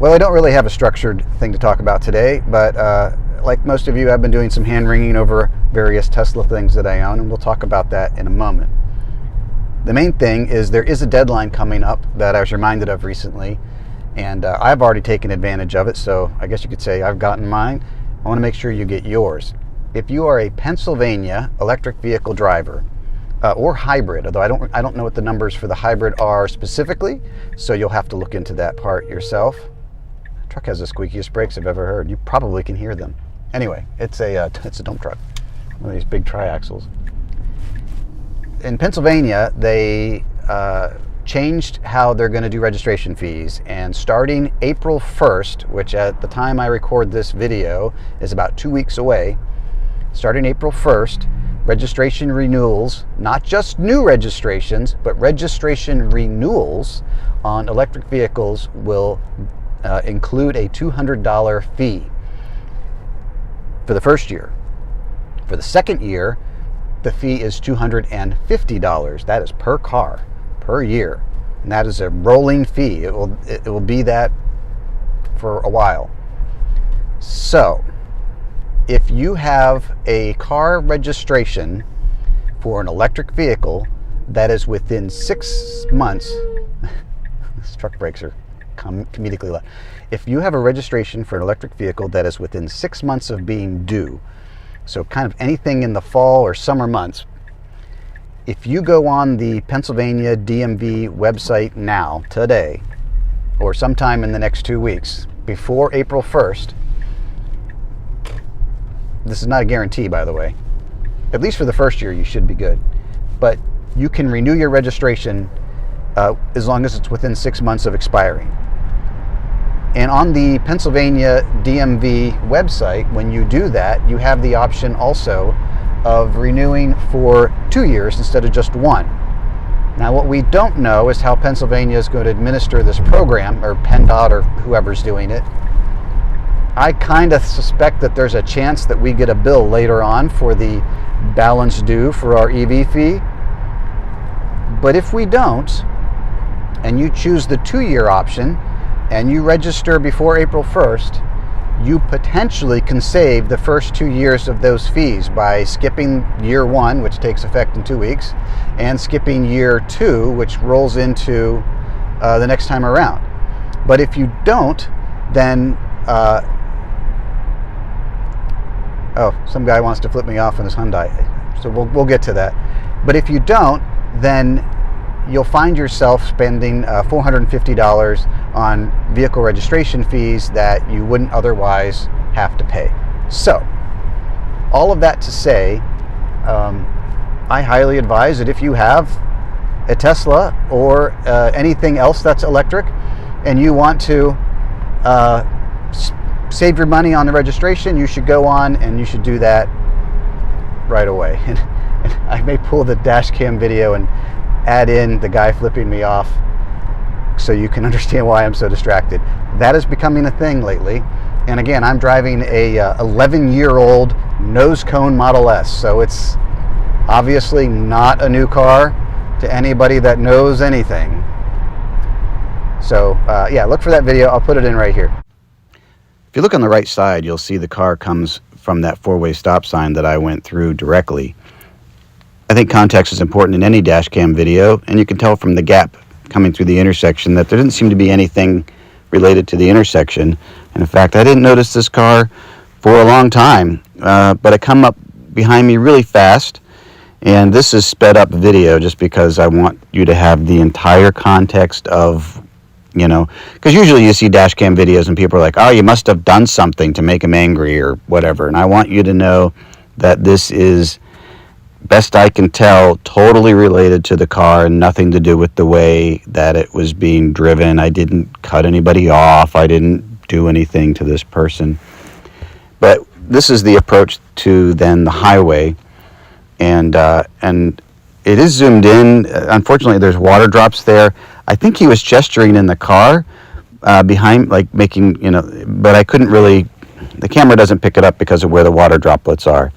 Well, I don't really have a structured thing to talk about today, but like most of you, I've been doing some hand-wringing over various Tesla things that I own, and we'll talk about that in a moment. The main thing is there is a deadline coming up that I was reminded of recently, and I've already taken advantage of it, so I guess you could say I've gotten mine. I want to make sure you get yours. If you are a Pennsylvania electric vehicle driver, or hybrid, although I don't know what the numbers for the hybrid are specifically, so you'll have to look into that part yourself. The truck has the squeakiest brakes I've ever heard. You probably can hear them. Anyway, it's a dump truck, one of these big triaxles. In Pennsylvania, they changed how they're going to do registration fees, and starting April 1st, which at the time I record this video is about 2 weeks away, starting April 1st, registration renewals, not just new registrations, but registration renewals on electric vehicles will include a $200 fee for the first year. For the second year, the fee is $250. That is per car, per year. And that is a rolling fee. It will be that for a while. So, if you have a car registration for an electric vehicle that is within 6 months, this truck brakes are comedically loud. If you have a registration for an electric vehicle that is within 6 months of being due, so kind of anything in the fall or summer months, if you go on the Pennsylvania DMV website now, today, or sometime in the next 2 weeks, before April 1st, this is not a guarantee, by the way. At least for the first year, you should be good. But you can renew your registration as long as it's within 6 months of expiring. And on the Pennsylvania DMV website, when you do that, you have the option also of renewing for 2 years instead of just 1. Now, what we don't know is how Pennsylvania is going to administer this program, or PennDOT, or whoever's doing it. I kind of suspect that there's a chance that we get a bill later on for the balance due for our EV fee. But if we don't, and you choose the 2-year option, and you register before April 1st, you potentially can save the first 2 years of those fees by skipping year 1, which takes effect in 2 weeks, and skipping year 2, which rolls into the next time around. But if you don't, then some guy wants to flip me off on his Hyundai, so we'll get to that. But if you don't, then you'll find yourself spending $450 on vehicle registration fees that you wouldn't otherwise have to pay. So, all of that to say, I highly advise that if you have a Tesla or anything else that's electric, and you want to save your money on the registration, you should go on and you should do that right away. And I may pull the dash cam video and add in the guy flipping me off so you can understand why I'm so distracted. That is becoming a thing lately. And again, I'm driving a 11-year-old nose cone Model S, so it's obviously not a new car to anybody that knows anything. So yeah, look for that video. I'll put it in right here. If you look on the right side, you'll see the car comes from that 4-way stop sign that I went through directly. I think context is important in any dash cam video, and you can tell from the gap coming through the intersection that there didn't seem to be anything related to the intersection. And in fact, I didn't notice this car for a long time, but it come up behind me really fast, and this is sped up video just because I want you to have the entire context of, you know, because usually you see dash cam videos and people are like, oh, you must have done something to make him angry or whatever. And I want you to know that this is, best I can tell, totally related to the car and nothing to do with the way that it was being driven. I didn't cut anybody off. I didn't do anything to this person. But this is the approach to then the highway. And it is zoomed in. Unfortunately, there's water drops there. I think he was gesturing in the car behind, like making, you know, but I couldn't really, the camera doesn't pick it up because of where the water droplets are.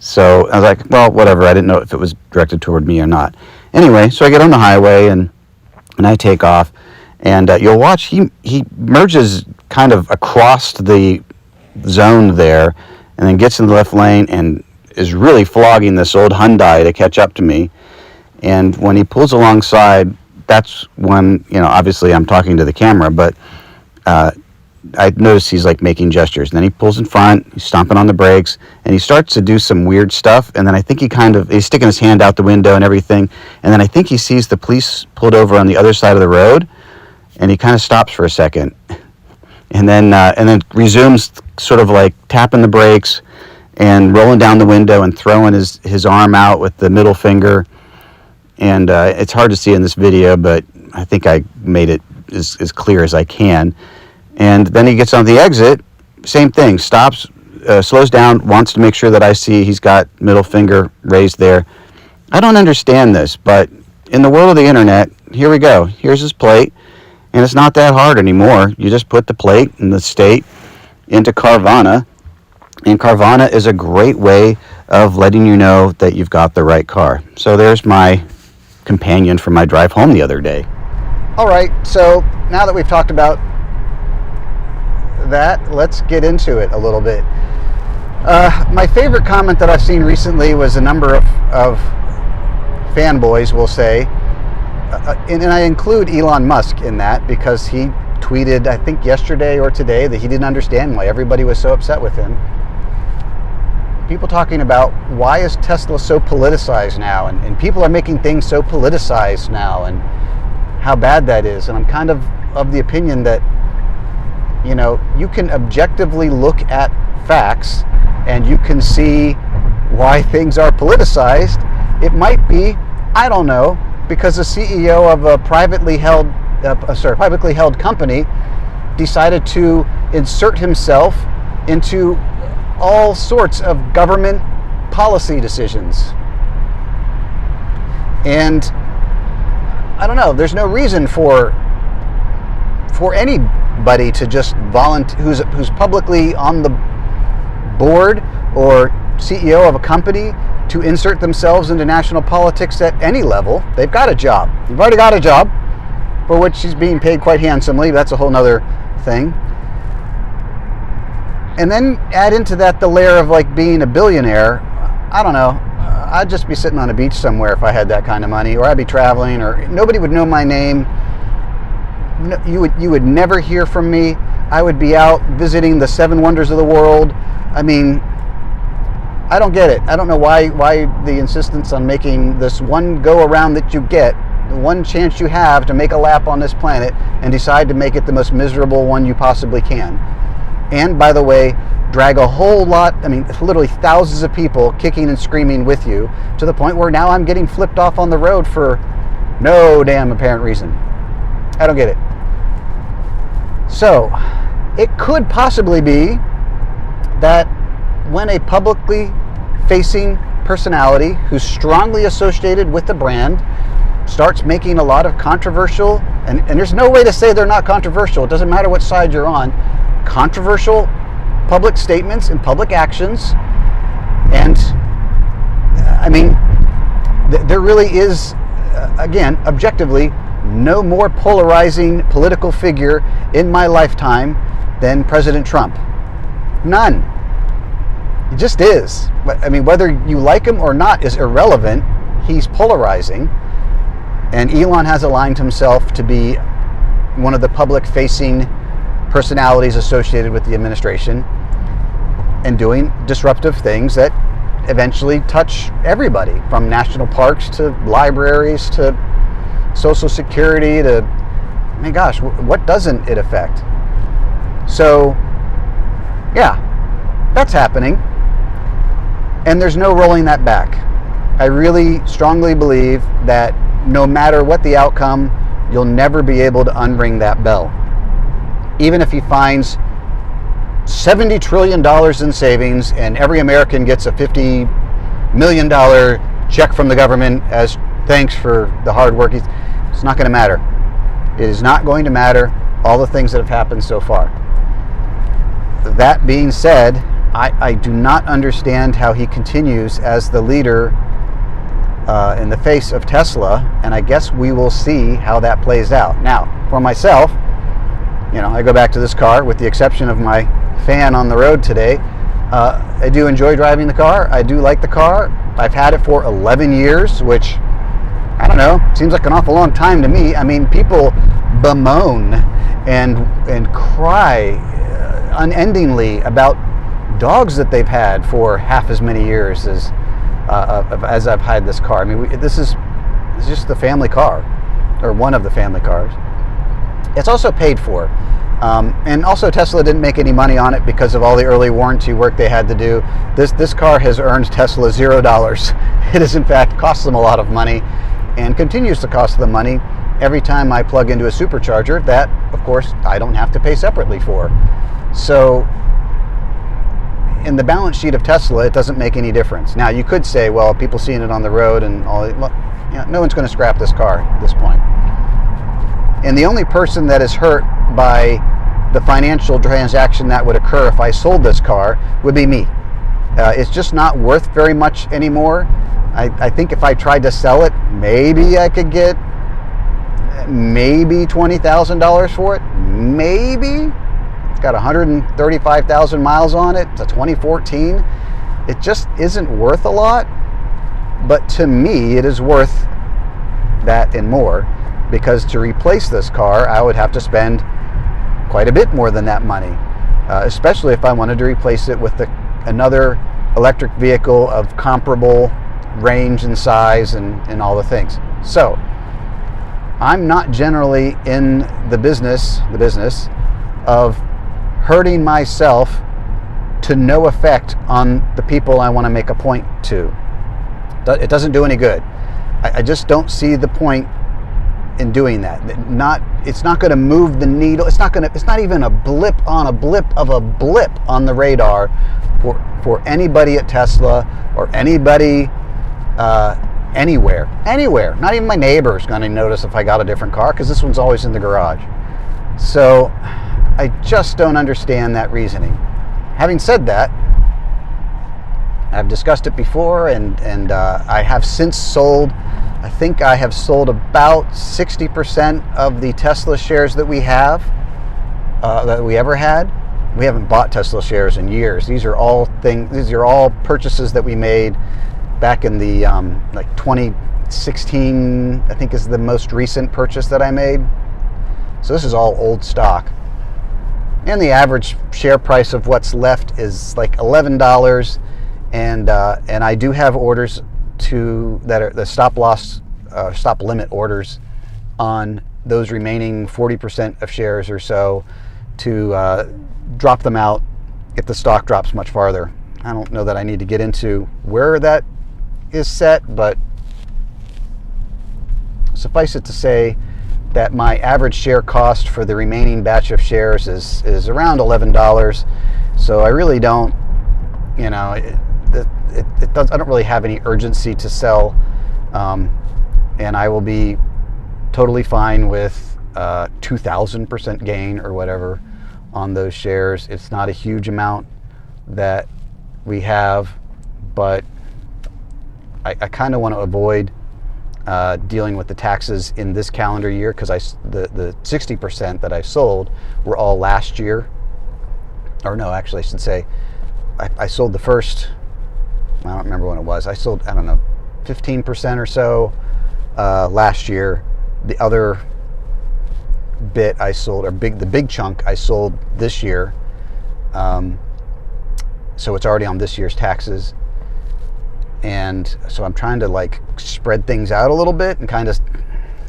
So I was like, well, whatever. I didn't know if it was directed toward me or not. Anyway, so I get on the highway and I take off. And you'll watch, he merges kind of across the zone there, and then gets in the left lane and is really flogging this old Hyundai to catch up to me. And when he pulls alongside, that's when, obviously I'm talking to the camera, but I notice he's like making gestures. And then he pulls in front, he's stomping on the brakes, and he starts to do some weird stuff. And then I think he's sticking his hand out the window and everything. And then I think he sees the police pulled over on the other side of the road, and he kind of stops for a second. And then resumes sort of like tapping the brakes and rolling down the window and throwing his arm out with the middle finger. And it's hard to see in this video, but I think I made it as clear as I can. And then he gets on the exit, same thing, stops, slows down, wants to make sure that I see he's got middle finger raised there. I don't understand this, but in the world of the internet, here we go. Here's his plate, and it's not that hard anymore. You just put the plate and the state into Carvana, and Carvana is a great way of letting you know that you've got the right car. So there's my companion for my drive home the other day. All right, so now that we've talked about that, let's get into it a little bit. My favorite comment that I've seen recently was a number of fanboys will say, and I include Elon Musk in that, because he tweeted, I think yesterday or today, that he didn't understand why everybody was so upset with him. People talking about, why is Tesla so politicized now, and people are making things so politicized now, and how bad that is. And I'm kind of the opinion that, you can objectively look at facts and you can see why things are politicized. It might be, I don't know, because the CEO of a privately held company decided to insert himself into all sorts of government policy decisions. And I don't know, there's no reason for anybody to just volunteer, who's publicly on the board or CEO of a company, to insert themselves into national politics at any level. They've got a job. You've already got a job for which she's being paid quite handsomely. That's a whole nother thing. And then add into that the layer of like being a billionaire. I don't know. I'd just be sitting on a beach somewhere if I had that kind of money, or I'd be traveling, or nobody would know my name. No, you would never hear from me. I would be out visiting the 7 wonders of the world. I mean, I don't get it. I don't know why the insistence on making this one go around that you get, the one chance you have to make a lap on this planet, and decide to make it the most miserable one you possibly can. And by the way, drag a whole lot, literally thousands of people kicking and screaming with you, to the point where now I'm getting flipped off on the road for no damn apparent reason. I don't get it. So, it could possibly be that when a publicly facing personality who's strongly associated with the brand starts making a lot of controversial, and there's no way to say they're not controversial, it doesn't matter what side you're on, controversial public statements and public actions, and there really is, again, objectively, no more polarizing political figure in my lifetime than President Trump. None. He just is. But whether you like him or not is irrelevant. He's polarizing. And Elon has aligned himself to be one of the public-facing personalities associated with the administration, and doing disruptive things that eventually touch everybody, from national parks to libraries to Social Security to, gosh, what doesn't it affect? So, yeah, that's happening. And there's no rolling that back. I really strongly believe that no matter what the outcome, you'll never be able to unring that bell. Even if he finds $70 trillion in savings and every American gets a $50 million check from the government as thanks for the hard work, it's not going to matter. It is not going to matter, all the things that have happened so far. That being said, I do not understand how he continues as the leader in the face of Tesla, and I guess we will see how that plays out. Now, for myself, I go back to this car with the exception of my fan on the road today. I do enjoy driving the car. I do like the car. I've had it for 11 years, which, I don't know, seems like an awful long time to me. I mean, people bemoan and cry unendingly about dogs that they've had for half as many years as I've had this car. I mean, this is just the family car, or one of the family cars. It's also paid for. And also Tesla didn't make any money on it because of all the early warranty work they had to do. This car has earned Tesla $0. It has in fact cost them a lot of money and continues to cost them money every time I plug into a supercharger that, of course, I don't have to pay separately for. So in the balance sheet of Tesla, it doesn't make any difference. Now, you could say, well, people seeing it on the road and all, no one's going to scrap this car at this point. And the only person that is hurt by the financial transaction that would occur if I sold this car would be me. It's just not worth very much anymore. I think if I tried to sell it, maybe I could get maybe $20,000 for it. Maybe. It's got 135,000 miles on it. It's a 2014. It just isn't worth a lot. But to me, it is worth that and more, because to replace this car, I would have to spend quite a bit more than that money, especially if I wanted to replace it with another electric vehicle of comparable range and size and all the things. So I'm not generally in the business of hurting myself to no effect on the people I want to make a point to. It doesn't do any good. I just don't see the point in doing that. It's not going to move the needle. It's not even a blip on the radar for anybody at Tesla or anybody anywhere. Not even my neighbor's going to notice if I got a different car, because this one's always in the garage. So I just don't understand that reasoning. Having said that, I've discussed it before, and I have since sold. I think I have sold about 60% of the Tesla shares that we have, that we ever had. We haven't bought Tesla shares in years. These are all purchases that we made back in the like 2016, I think is the most recent purchase that I made. So this is all old stock. And the average share price of what's left is like $11. And I do have orders that are the stop limit orders on those remaining 40% of shares or so to drop them out if the stock drops much farther. I don't know that I need to get into where that is set, but suffice it to say that my average share cost for the remaining batch of shares is around $11. So I really don't, I don't really have any urgency to sell, and I will be totally fine with 2,000% gain or whatever on those shares. It's not a huge amount that we have, but I kind of want to avoid dealing with the taxes in this calendar year, because the 60% that I sold were all last year. Or no, actually I should say I sold the first, I don't remember when it was. I sold, 15% or so last year. The other bit I sold, the big chunk I sold this year. So it's already on this year's taxes. And so I'm trying to spread things out a little bit and kind of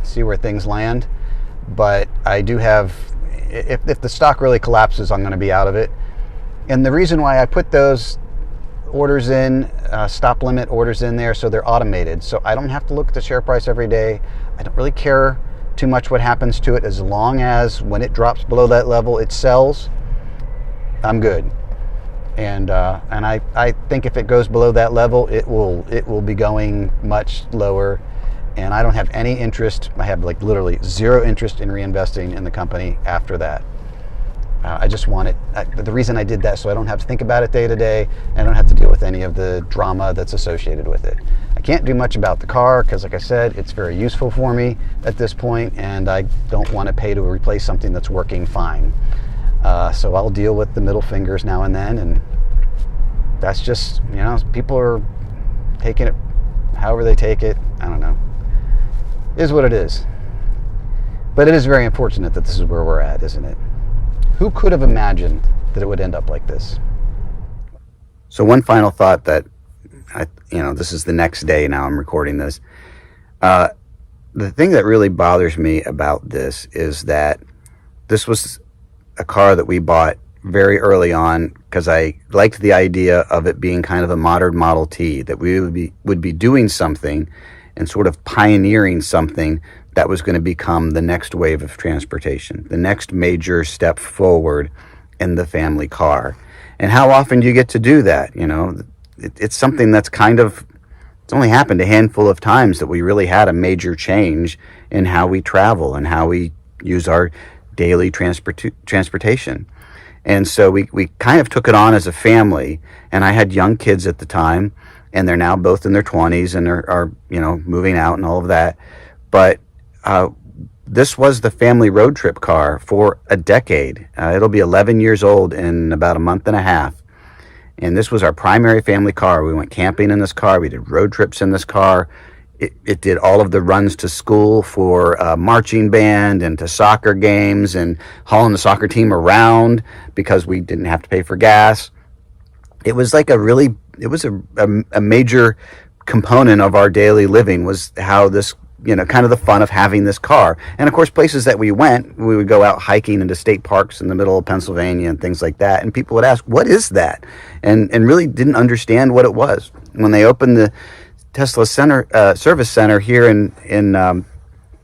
see where things land. But I do have, if the stock really collapses, I'm going to be out of it. And the reason why I put those orders in, stop limit orders in there, so they're automated. So I don't have to look at the share price every day. I don't really care too much what happens to it, as long as when it drops below that level, it sells. I'm good. And I think if it goes below that level, it will be going much lower. And I don't have any interest. I have literally zero interest in reinvesting in the company after that. I just want it. The reason I did that, so I don't have to think about it day to day, and I don't have to deal with any of the drama that's associated with it. I can't do much about the car because, like I said, it's very useful for me at this point, and I don't want to pay to replace something that's working fine. So I'll deal with the middle fingers now and then, and that's just, people are taking it however they take it. I don't know. It is what it is. But it is very unfortunate that this is where we're at, isn't it? Who could have imagined that it would end up like this? So one final thought that, this is the next day now I'm recording this. The thing that really bothers me about this is that this was a car that we bought very early on because I liked the idea of it being kind of a modern Model T, that we would be doing something and sort of pioneering something that was going to become the next wave of transportation, the next major step forward in the family car. And how often do you get to do that? It's something that's it's only happened a handful of times that we really had a major change in how we travel and how we use our daily transportation. And so we kind of took it on as a family, and I had young kids at the time, and they're now both in their 20s and are moving out and all of that. But this was the family road trip car for a decade. It'll be 11 years old in about a month and a half. And this was our primary family car. We went camping in this car. We did road trips in this car. It did all of the runs to school for marching band and to soccer games and hauling the soccer team around because we didn't have to pay for gas. It was like a major component of our daily living was how this, kind of the fun of having this car. And of course, places that we went, we would go out hiking into state parks in the middle of Pennsylvania and things like that. And people would ask, what is that? And really didn't understand what it was. When they opened the Tesla service center here in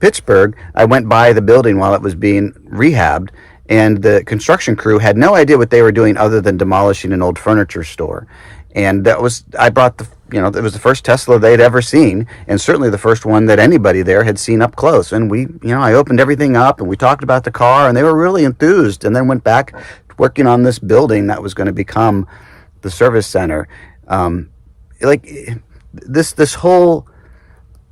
Pittsburgh, I went by the building while it was being rehabbed, and the construction crew had no idea what they were doing other than demolishing an old furniture store. And it was the first Tesla they'd ever seen, and certainly the first one that anybody there had seen up close. And I opened everything up and we talked about the car, and they were really enthused, and then went back working on this building that was going to become the service center. This whole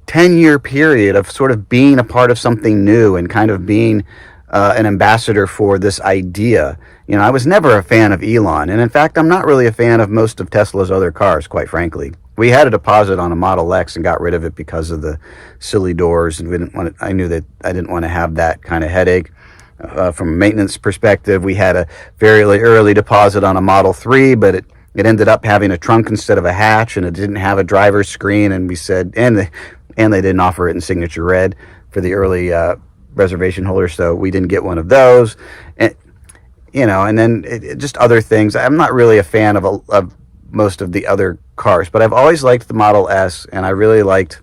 10-year period of sort of being a part of something new and kind of being an ambassador for this idea. I was never a fan of Elon, and in fact, I'm not really a fan of most of Tesla's other cars, quite frankly. We had a deposit on a Model X and got rid of it because of the silly doors, and I knew that I didn't want to have that kind of headache. From a maintenance perspective, we had a very early deposit on a Model 3, but it ended up having a trunk instead of a hatch, and it didn't have a driver's screen, and we said, and they didn't offer it in signature red for the early reservation holders, so we didn't get one of those. And then just other things. I'm not really a fan of most of the other cars, but I've always liked the Model S, and I really liked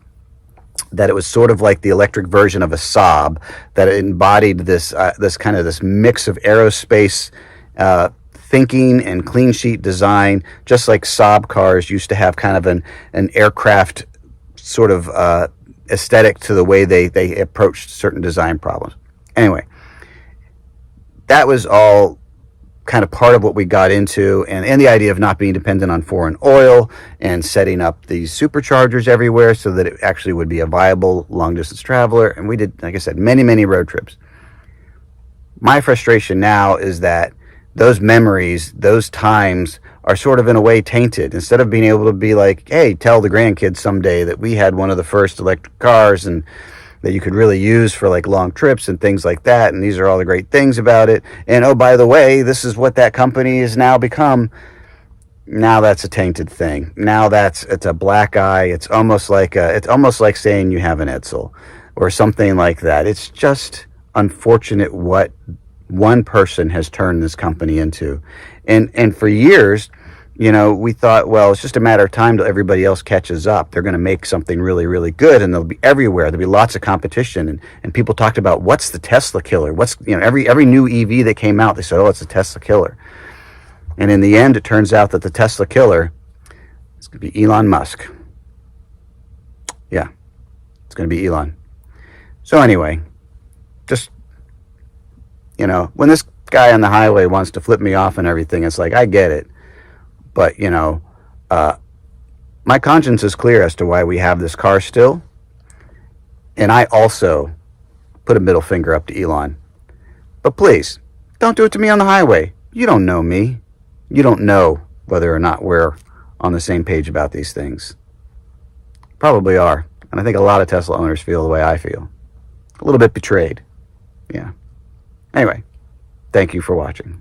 that it was sort of like the electric version of a Saab, that it embodied this mix of aerospace thinking and clean sheet design, just like Saab cars used to have kind of an aircraft sort of aesthetic to the way they approached certain design problems. Anyway, that was all kind of part of what we got into, and the idea of not being dependent on foreign oil and setting up these superchargers everywhere so that it actually would be a viable long-distance traveler. And we did, like I said, many, many road trips. My frustration now is that those memories, those times are sort of in a way tainted. Instead of being able to be like, hey, tell the grandkids someday that we had one of the first electric cars and that you could really use for like long trips and things like that, and these are all the great things about it, and oh, by the way, this is what that company has now become. Now that's a tainted thing. Now it's a black eye. It's almost like saying you have an Edsel or something like that. It's just unfortunate what one person has turned this company into. And for years, we thought, well, it's just a matter of time till everybody else catches up. They're going to make something really, really good, and they'll be everywhere. There'll be lots of competition. And people talked about, what's the Tesla killer? Every new EV that came out, they said, oh, it's a Tesla killer. And in the end, it turns out that the Tesla killer is going to be Elon Musk. Yeah, it's going to be Elon. So anyway, just, when this guy on the highway wants to flip me off and everything, it's like, I get it. But, my My conscience is clear as to why we have this car still. And I also put a middle finger up to Elon. But please, don't do it to me on the highway. You don't know me. You don't know whether or not we're on the same page about these things. Probably are. And I think a lot of Tesla owners feel the way I feel. A little bit betrayed. Yeah. Anyway, thank you for watching.